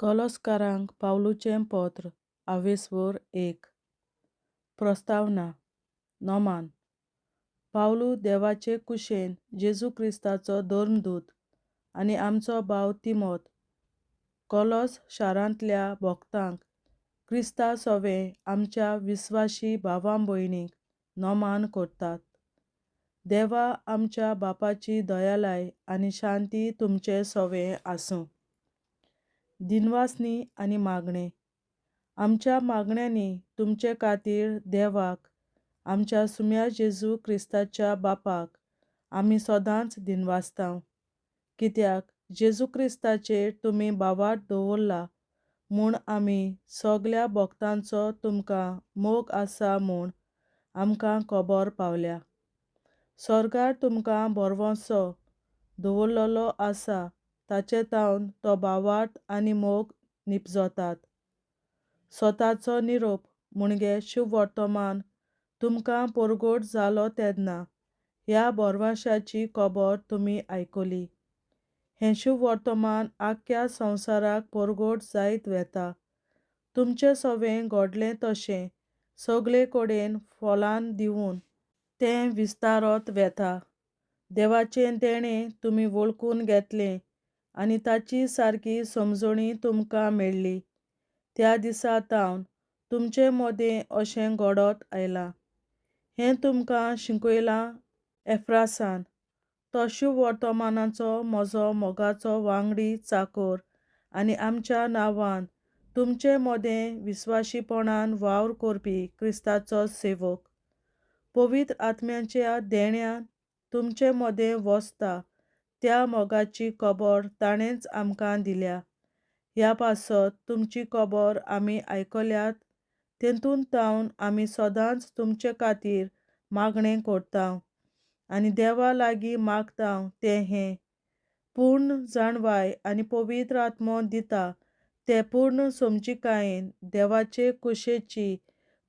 कॉलोसकारांक पावलुचें पत्र आवेसवर 1. प्रस्तावना. नोमान. पावलू देवाचे कुशेन जेजू क्रिस्ताचो धर्मदूत आनी आमचो भाव तिमोथ कॉलोस शारांतल्या भोगतांक क्रिस्ता सोवें आमच्या विस्वाशी भावां भयणींक नोमान करतात. देवा आमच्या बापाची दयालाय आनी शांती तुमचे सोवें आसूं. दिनवासनी आनी मागणें. आमच्या मागण्यांनी तुमचे खातीर देवाक आमच्या सुम्या जेजू क्रिस्ताच्या बापाक आमी सदांच दिनवासतांव. कित्याक जेजू क्रिस्ताचेर तुमी बावाट दवरला म्हूण आमी सगल्या भोगतांचो तुमकां मोग आसा म्हूण आमकां खबर पावल्या. स्वर्गार तुमकां बोरवोसो दवरलोलो आसा ताचे तावन तो बावाट आनी मोग निपजोतात. स्वताचो निरोप म्हणजे शुभ वर्तमान तुमकां परगट जालो तेन्ना ह्या बोरवाशाची खबर तुमी आयकली. हें शुभ वर्तमान आख्ख्या संवसाराक परगट जायत वेता. तुमचें सोवें घडलें तशें सगळे कडेन फोलान दिवून तें विस्तारत वेता. देवाचें देणें तुमी वळखून घेतलें आनी ताची सारकी समजणी तुमकां मेळ्ळी. त्या दिसा तावन तुमचे मदें अशें घडत आयलां. हें तुमकां शिकयलां एफ्रासान. तो शुभ वर्तमानाचो म्हजो मोगाचो वांगडी चाकर आनी आमच्या नांवान तुमचे मदें विस्वाशीपणान वावर करपी क्रिस्ताचो सेवक. पवित्र आत्म्याच्या देण्यान तुमचे मदें वसता त्या मोगाची खबर ताणेंच आमकां दिल्या. ह्या पासत तुमची खबर आमी आयकल्यात तेतून तावन आमी सदांच तुमचे खातीर मागणें करतांव आनी देवा लागीं मागतांव तें हें. पूर्ण जाणवाय आनी पवित्र आत्मो दिता ते पूर्ण समजिकायेन देवाचे कुशेची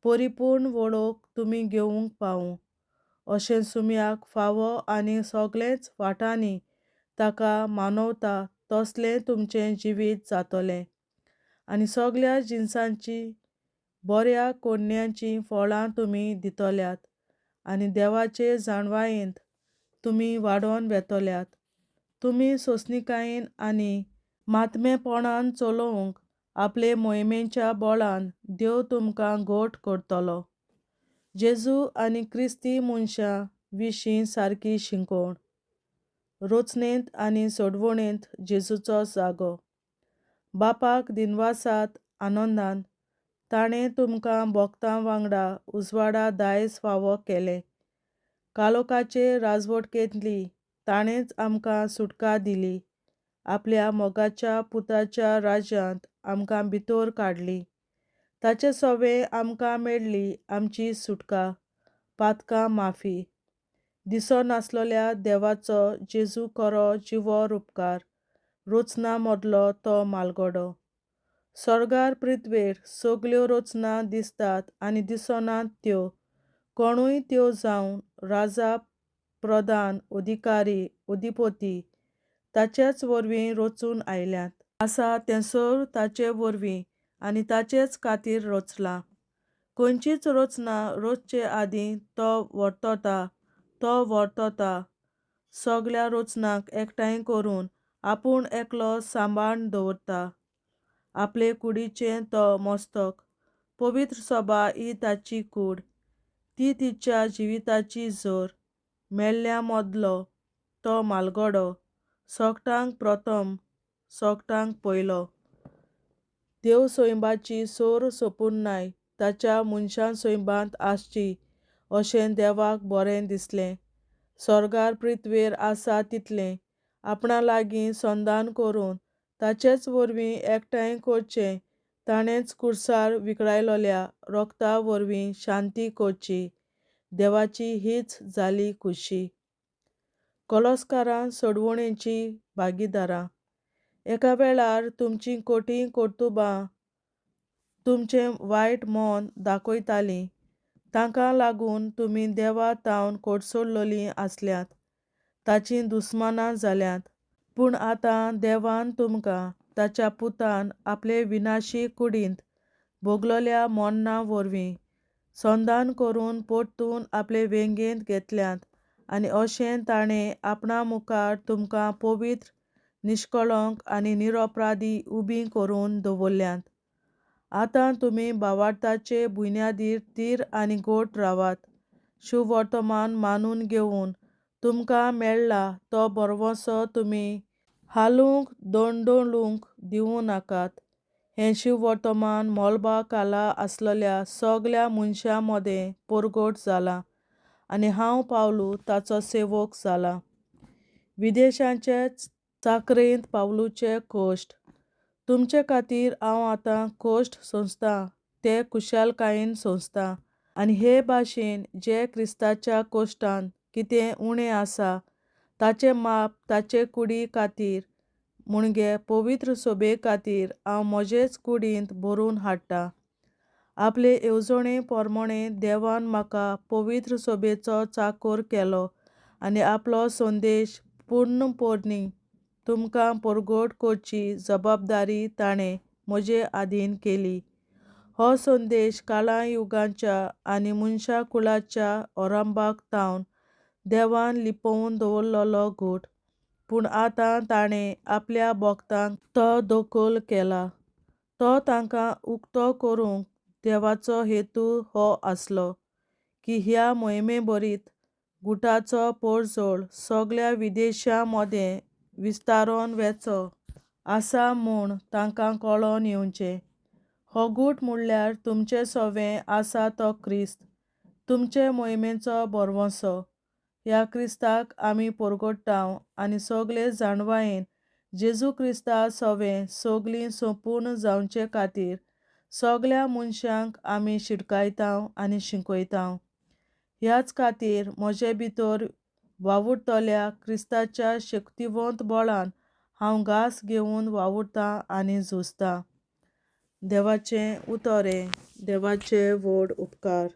परिपूर्ण वळख तुमी घेवंक पावूं. अशें सुम्याक फावो आनी सगळेच वाटांनी ताका मानवता तसलें तुमचें जिवीत जातलें आनी सगळ्या जिनसांची बऱ्या कोडण्यांची फळां तुमी दितल्यात आनी देवाचे जाणवायेंत तुमी वाडोन वेतल्यात. तुमी सोंसणीकायेन आनी मातमेपणान चलोवंक आपले मोहिमेच्या बळान देव तुमकां घट करतलो. जेजू आनी क्रिस्ती मनशां विशीं सारकी शिकवण. रचनेंत आनी सोडवणेंत जेजूचो जागो. बापाक दिनवासांत आनंदान ताणें तुमकां भोगतां वांगडा उजवाडा दायज फावो केलें. कालोखाचे राजवटकेंतली ताणेंच आमकां सुटका दिली. आपल्या मोगाच्या पुताच्या राज्यांत आमकां भितर काडली. ताचे सोवें आमकां मेळ्ळी आमची सुटका, पातकां माफी. दिसनासलोल्या देवाचो जेजू खरो जिवर उपकार. रचना मदलो तो मालगडो. स्वर्गार पृथ्वेर सगल्यो रचना दिसतात आनी दिसनात त्यो. कोणूय त्यो जावं राजा, प्रधान, अधिकारी, अधिपती ताचेच वरवीं रचून आयल्यात. आसा तेंसर ताचे वरवीं आनी ताचेच खातीर रचलां. खंयचीच रचना रचचे आदीं तो वर्तता सगळ्या रचनांक एकठांय करून आपूण एकलो सांबाळन दवरता. आपले कुडीचें तो मस्तक. पवित्र सभा ही ताची कूड. ती तिच्या जिविताची जर. मेल्ल्या मदलो तो मालगडो. सोगट्यांक प्रथम, सोगट्यांक पयलो. देव सोयंबाची सोर संपूर्णाय ताच्या मनशां सोयंबांत आसची अशें देवाक बरें दिसलें. स्वर्गार पृथ्वेर आसा तितलें आपणा लागीं संधान करून ताचेच वरवीं एकठांय करचें ताणेंच खुर्सार विखरायलोल्या रोगता वरवीं शांती करची. देवाची हीच जाली खुशी. कॉलोसकारां सोडवणेची भागीदारां. एका वेळार तुमचीं खोटीं कर्तुबां तुमचें वायट मोन दाखयतालीं. तांकां लागून तुमी देवा तावन कोडसडलोलीं आसल्यात. ताचीं दुस्मानां जाल्यात. पूण आतां देवान तुमकां ताच्या पुतान आपले विनाशी कुडींत भोगलोल्या मोन्ना वरवीं संधान करून परतून आपले वेंगेंत घेतल्यांत आनी अशें ताणें आपणा मुखार तुमकां पवित्र निश्कळंक आनी निरपराधी उबीं करून दवरल्यांत. आतां तुमी भावार्थाचे बुन्यादीर थीर आनी घोट रावात. शुभ वर्तमान मानून घेवन तुमकां मेळ्ळा तो बरवंसो तुमी हालूंक दोंडलूंक दिवं नाकात. हें शुभ वर्तमान मोलबा खाला आसलेल्या सगल्या मनशां मदें परगट जालां आनी हांव पावलू ताचो सेवक जाला. विदेशांचे चाकरेंत पावलूचे कश्ट. तुमचे खातीर हांव आतां कश्ट सोंसतां ते खुशालकायेन सोंसतां. आनी हे भाशेन जे क्रिस्ताच्या कश्टांत कितें उणें आसा ताचें माप ताचे कुडी खातीर म्हणगे पवित्र सोबे खातीर हांव म्हजेच कुडींत भरून हाडटां. आपले येवजणे पोरमोणें देवान म्हाका पवित्र सोबेचो चाकर केलो आनी आपलो संदेश पूर्णपणी तुमकां परगट करची जबाबदारी ताणें म्हजे आधीन केली. हो संदेश काळा युगांच्या आनी मनशा कुळाच्या आरंभाक तावन देवान लिपोवन दवरलोलो घोट, पूण आतां ताणें आपल्या भक्तांक तो दोखल केला. तो तांकां उक्तो करूंक देवाचो हेतू हो आसलो की ह्या मोहिमेभरीत गुटाचो पडझड सगल्या विदेशां मदें विस्तारोन वचो आसा म्हूण तांकां कळोन येवचें. हो गूट म्हणल्यार तुमचें सवें आसा तो क्रिस्त, तुमचे मोहिमेचो बरवंसो. ह्या क्रिस्ताक आमी परगट्टांव आनी सगळे जाणवायेन जेजू क्रिस्ता सवें सगलीं संपूर्ण जावचे खातीर सगल्या मनशांक आमी शिटकायतांव आनी शिकयतांव. ह्याच खातीर म्हजे भितर वावुरतल्या क्रिस्ताच्या शक्तिवंत बळान हांव घास घेवन वावुरतां आनी झुजतां. देवाचें उतोरें. देवाचे व्हड उपकार.